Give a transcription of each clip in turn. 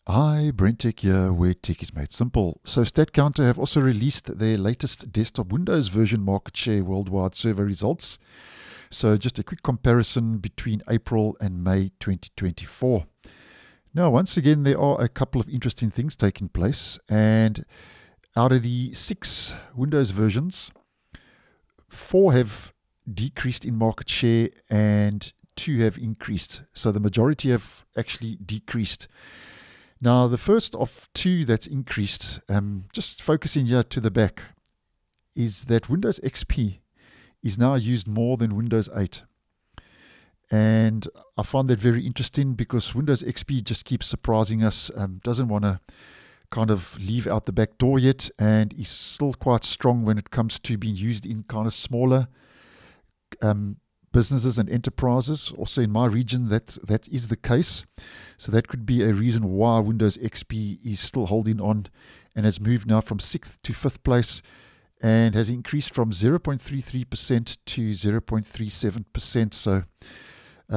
Hi, BrenTech here, where tech is made simple. So Statcounter have also released their latest desktop Windows version market share worldwide survey results. So just a quick comparison between April and May 2024. Now, once again, there are a couple of interesting things taking place. And out of the 6 Windows versions, 4 have decreased in market share and 2 have increased. So the majority have actually decreased. Now, the first of 2 that's increased, just focusing here to the back, is that Windows XP is now used more than Windows 8. And I find that very interesting because Windows XP just keeps surprising us, doesn't want to kind of leave out the back door yet, and is still quite strong when it comes to being used in kind of smaller businesses and enterprises. Also in my region, that is the case. So that could be a reason why Windows XP is still holding on and has moved now from 6th to 5th place and has increased from 0.33% to 0.37%. So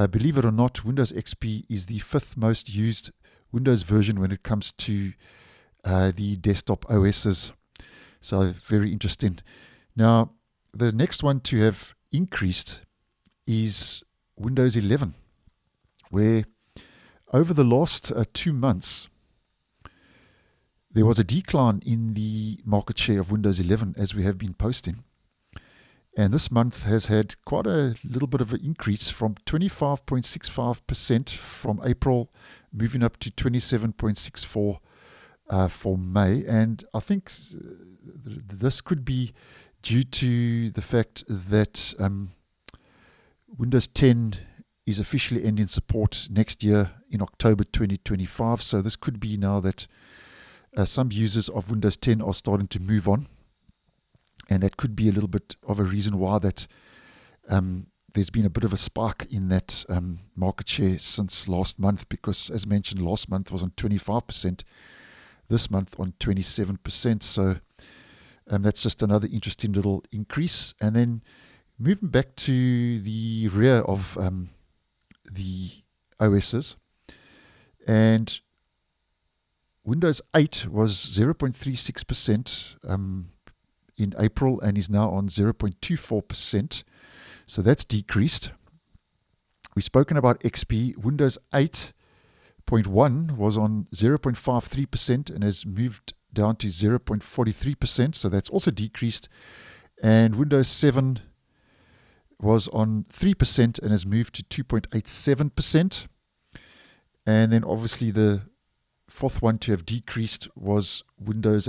believe it or not, Windows XP is the 5th most used Windows version when it comes to the desktop OSs. So very interesting. Now, the next one to have increased is Windows 11, where over the last 2 months, there was a decline in the market share of Windows 11 as we have been posting. And this month has had quite a little bit of an increase from 25.65% from April, moving up to 27.64% for May. And I think this could be due to the fact that Windows 10 is officially ending support next year in October 2025. So this could be now that some users of Windows 10 are starting to move on. And that could be a little bit of a reason why that there's been a bit of a spike in that market share since last month, because as mentioned, last month was on 25%, this month on 27%. So that's just another interesting little increase. And then moving back to the rear of the OSs, and Windows 8 was 0.36% in April and is now on 0.24%. So that's decreased. We've spoken about XP. Windows 8.1 was on 0.53% and has moved down to 0.43%. So that's also decreased. And Windows 7 was on 3% and has moved to 2.87%. And then obviously the fourth one to have decreased was Windows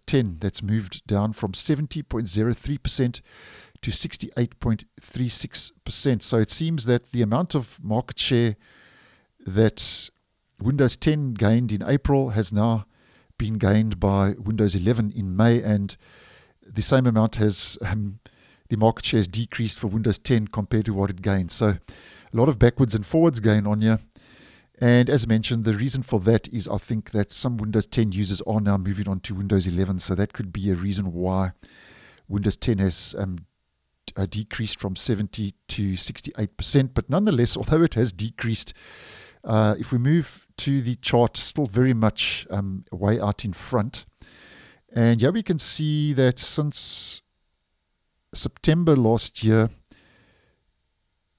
10. That's moved down from 70.03% to 68.36%. So it seems that the amount of market share that Windows 10 gained in April has now been gained by Windows 11 in May, and the same amount has the market share has decreased for Windows 10 compared to what it gained. So a lot of backwards and forwards going on here. And as mentioned, the reason for that is I think that some Windows 10 users are now moving on to Windows 11. So that could be a reason why Windows 10 has decreased from 70 to 68%. But nonetheless, although it has decreased, if we move to the chart, still very much way out in front. And here we can see that since September last year,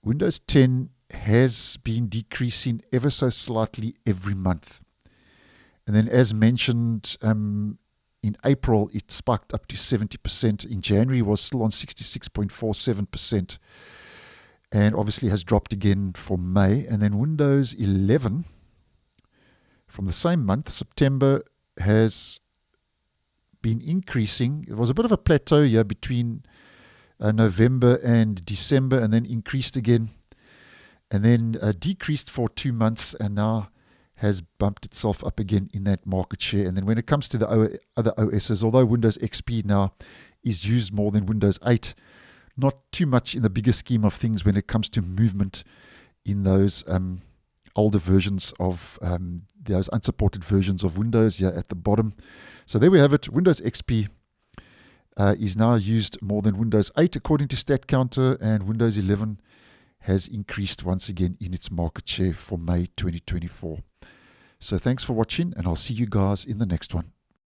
Windows 10 has been decreasing ever so slightly every month. And then as mentioned, in April, it spiked up to 70%. In January, was still on 66.47%. And obviously has dropped again for May. And then Windows 11, from the same month, September, has been increasing. It was a bit of a plateau here between November and December, and then increased again, and then decreased for 2 months, and now has bumped itself up again in that market share. And then when it comes to the other OSs, although Windows XP now is used more than Windows 8, not too much in the bigger scheme of things when it comes to movement in those older versions of those unsupported versions of Windows here at the bottom. So there we have it. Windows XP is now used more than Windows 8 according to Statcounter, and Windows 11 has increased once again in its market share for May 2024. So thanks for watching, and I'll see you guys in the next one.